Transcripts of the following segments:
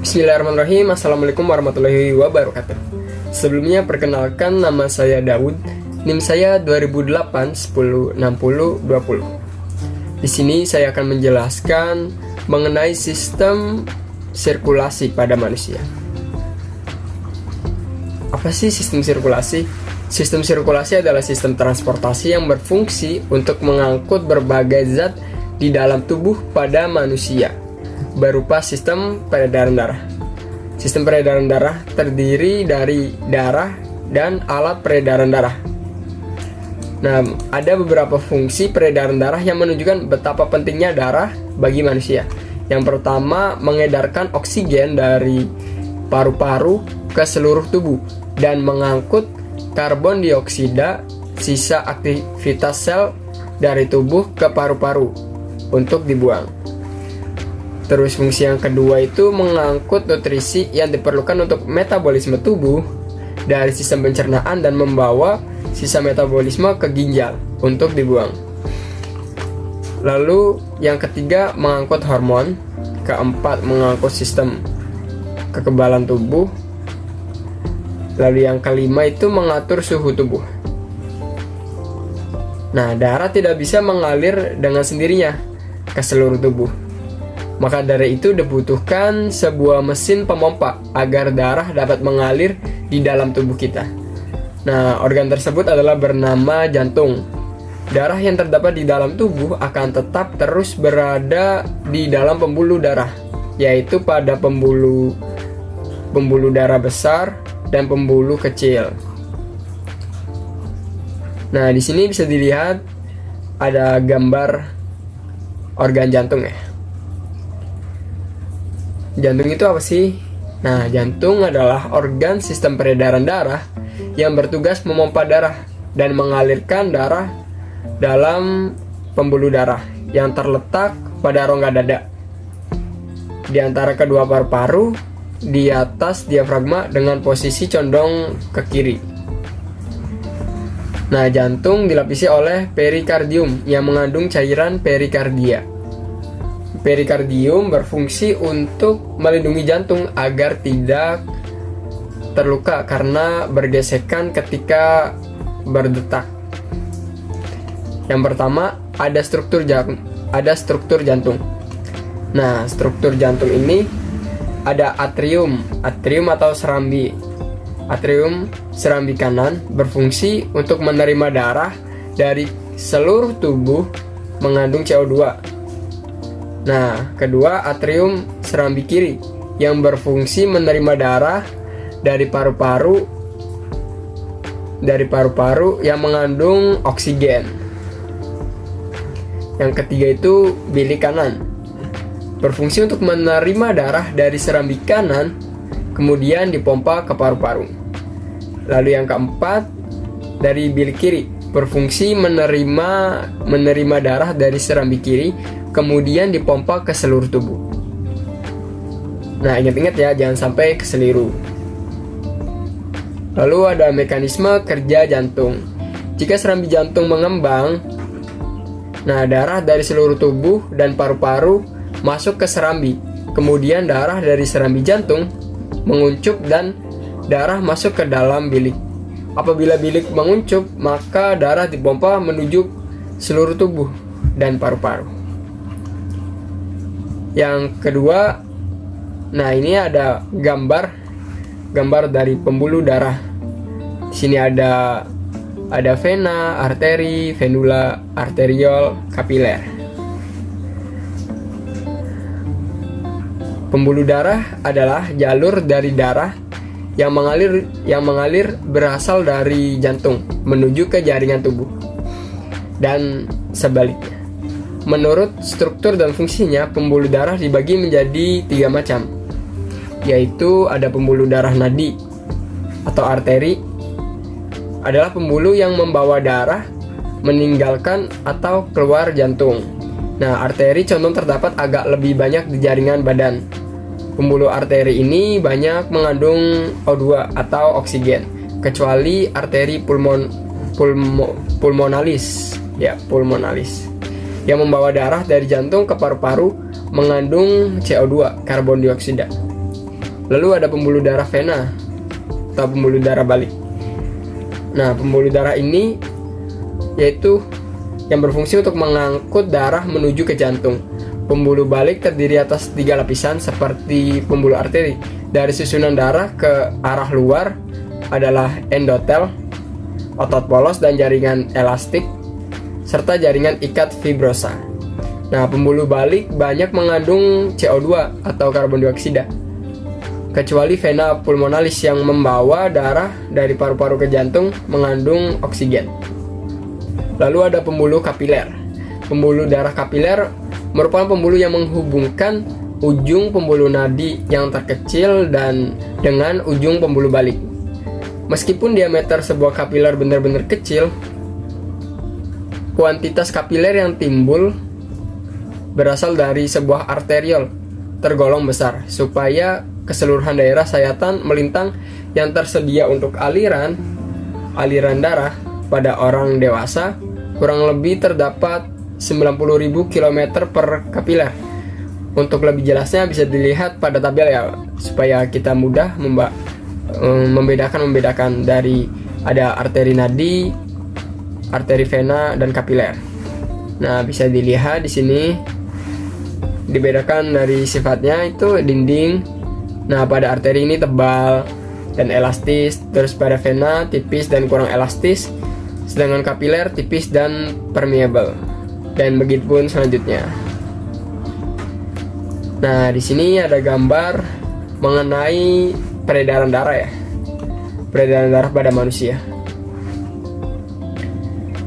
Bismillahirrahmanirrahim. Assalamualaikum warahmatullahi wabarakatuh. Sebelumnya perkenalkan, nama saya Daud. NIM saya 2008 10 60 20. Di sini saya akan menjelaskan mengenai sistem sirkulasi pada manusia. Apa sih sistem sirkulasi? Sistem sirkulasi adalah sistem transportasi yang berfungsi untuk mengangkut berbagai zat di dalam tubuh pada manusia, berupa sistem peredaran darah. Sistem peredaran darah terdiri dari darah dan alat peredaran darah. Nah, ada beberapa fungsi peredaran darah yang menunjukkan betapa pentingnya darah bagi manusia. Yang pertama, mengedarkan oksigen dari paru-paru ke seluruh tubuh dan mengangkut karbon dioksida, sisa aktivitas sel dari tubuh ke paru-paru untuk dibuang. Terus fungsi yang kedua itu mengangkut nutrisi yang diperlukan untuk metabolisme tubuh dari sistem pencernaan dan membawa sisa metabolisme ke ginjal untuk dibuang. Lalu yang ketiga mengangkut hormon, keempat mengangkut sistem kekebalan tubuh, lalu yang kelima itu mengatur suhu tubuh. Nah, darah tidak bisa mengalir dengan sendirinya ke seluruh tubuh. Maka dari itu dibutuhkan sebuah mesin pemompa agar darah dapat mengalir di dalam tubuh kita. Nah, organ tersebut adalah bernama jantung. Darah yang terdapat di dalam tubuh akan tetap terus berada di dalam pembuluh darah, yaitu pada pembuluh darah besar dan pembuluh kecil. Nah, di sini bisa dilihat ada gambar organ jantung ya. Jantung itu apa sih? Nah, jantung adalah organ sistem peredaran darah yang bertugas memompa darah dan mengalirkan darah dalam pembuluh darah yang terletak pada rongga dada di antara kedua paru-paru di atas diafragma dengan posisi condong ke kiri. Nah, jantung dilapisi oleh perikardium yang mengandung cairan perikardia. Perikardium berfungsi untuk melindungi jantung agar tidak terluka karena bergesekan ketika berdetak. Yang pertama, ada struktur jantung. Nah, struktur jantung ini ada atrium atau serambi. Atrium serambi kanan berfungsi untuk menerima darah dari seluruh tubuh mengandung CO2. Nah, kedua, atrium serambi kiri yang berfungsi menerima darah dari paru-paru yang mengandung oksigen. Yang ketiga itu bilik kanan, berfungsi untuk menerima darah dari serambi kanan kemudian dipompa ke paru-paru. Lalu yang keempat, dari bilik kiri, berfungsi menerima darah dari serambi kiri kemudian dipompa ke seluruh tubuh. Nah, ingat-ingat ya, jangan sampai keseliru. Lalu ada mekanisme kerja jantung. Jika serambi jantung mengembang, nah, darah dari seluruh tubuh dan paru-paru masuk ke serambi. Kemudian darah dari serambi jantung menguncup dan darah masuk ke dalam bilik. Apabila bilik menguncup, maka darah dipompa menuju seluruh tubuh dan paru-paru. Yang kedua, nah ini ada gambar dari pembuluh darah. Di sini ada vena, arteri, venula, arteriol, kapiler. Pembuluh darah adalah jalur dari darah yang mengalir berasal dari jantung menuju ke jaringan tubuh dan sebaliknya. Menurut struktur dan fungsinya, pembuluh darah dibagi menjadi 3 macam, yaitu ada pembuluh darah nadi atau arteri, adalah pembuluh yang membawa darah meninggalkan atau keluar jantung. Nah, arteri condong terdapat agak lebih banyak di jaringan badan. Pembuluh arteri ini banyak mengandung O2 atau oksigen, kecuali arteri pulmonalis yang membawa darah dari jantung ke paru-paru mengandung CO2, karbon dioksida. Lalu ada pembuluh darah vena atau pembuluh darah balik. Nah, pembuluh darah ini yaitu yang berfungsi untuk mengangkut darah menuju ke jantung. Pembuluh balik terdiri atas 3 lapisan seperti pembuluh arteri. Dari susunan darah ke arah luar adalah endotel, otot polos dan jaringan elastik, serta jaringan ikat fibrosa. Nah, pembuluh balik banyak mengandung CO2 atau karbon dioksida, kecuali vena pulmonalis yang membawa darah dari paru-paru ke jantung mengandung oksigen. Lalu ada pembuluh kapiler. Pembuluh darah kapiler merupakan pembuluh yang menghubungkan ujung pembuluh nadi yang terkecil dan dengan ujung pembuluh balik. Meskipun diameter sebuah kapiler benar-benar kecil, kuantitas kapiler yang timbul berasal dari sebuah arteriol tergolong besar, supaya keseluruhan daerah sayatan melintang yang tersedia untuk aliran darah pada orang dewasa kurang lebih terdapat 90.000 km per kapiler. Untuk lebih jelasnya bisa dilihat pada tabel ya, supaya kita mudah membedakan dari ada arteri nadi, arteri vena dan kapiler. Nah, bisa dilihat di sini dibedakan dari sifatnya itu dinding. Nah, pada arteri ini tebal dan elastis, terus pada vena tipis dan kurang elastis, sedangkan kapiler tipis dan permeable. Dan begitupun selanjutnya. Nah, di sini ada gambar mengenai peredaran darah ya. Peredaran darah pada manusia.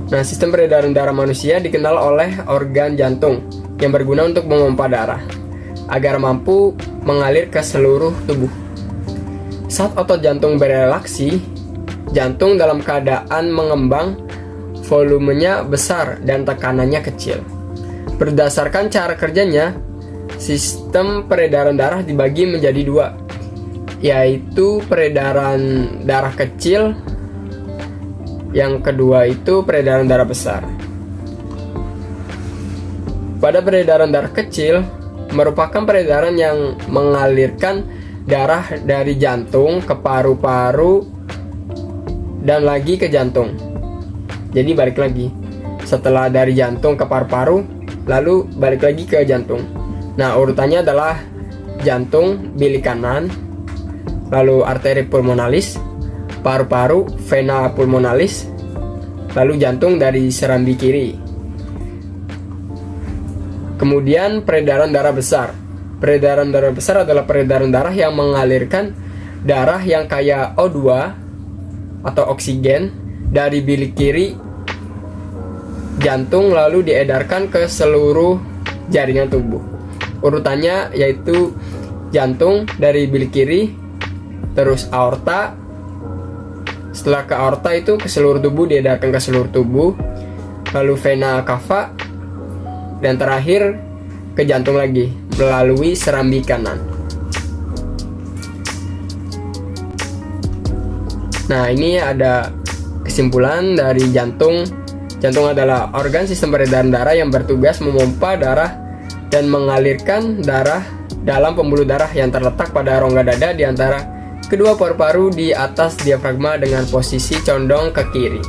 Nah, sistem peredaran darah manusia dikenal oleh organ jantung yang berguna untuk memompa darah agar mampu mengalir ke seluruh tubuh. Saat otot jantung berelaksi, jantung dalam keadaan mengembang, volumenya besar dan tekanannya kecil. Berdasarkan cara kerjanya, sistem peredaran darah dibagi menjadi 2, yaitu peredaran darah kecil, yang kedua itu peredaran darah besar. Pada peredaran darah kecil merupakan peredaran yang mengalirkan darah dari jantung ke paru-paru dan lagi ke jantung. Jadi balik lagi, setelah dari jantung ke paru-paru, lalu balik lagi ke jantung. Nah, urutannya adalah jantung bilik kanan, lalu arteri pulmonalis, paru-paru vena pulmonalis, lalu jantung dari serambi kiri. Kemudian peredaran darah besar. Peredaran darah besar adalah peredaran darah yang mengalirkan darah yang kaya O2 atau oksigen dari bilik kiri jantung lalu diedarkan ke seluruh jaringan tubuh. Urutannya yaitu jantung dari bilik kiri, terus aorta, setelah ke aorta itu ke seluruh tubuh, diedarkan ke seluruh tubuh, lalu vena cava, dan terakhir ke jantung lagi melalui serambi kanan. Nah, ini ada kesimpulan dari jantung. Jantung adalah organ sistem peredaran darah yang bertugas memompa darah dan mengalirkan darah dalam pembuluh darah yang terletak pada rongga dada di antara kedua paru-paru di atas diafragma dengan posisi condong ke kiri.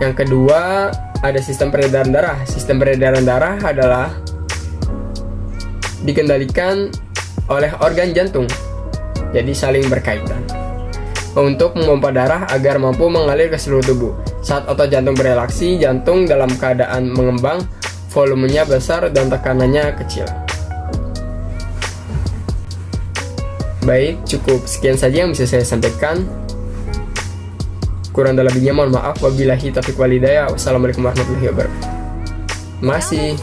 Yang kedua, ada sistem peredaran darah. Sistem peredaran darah adalah dikendalikan oleh organ jantung, jadi saling berkaitan untuk memompa darah agar mampu mengalir ke seluruh tubuh. Saat otot jantung berelaksi, jantung dalam keadaan mengembang, volumenya besar dan tekanannya kecil. Baik, cukup sekian saja yang bisa saya sampaikan. Kurang dan lebihnya mohon maaf. Wabillahi taufiq walhidayah. Wassalamualaikum warahmatullahi wabarakatuh. Masih.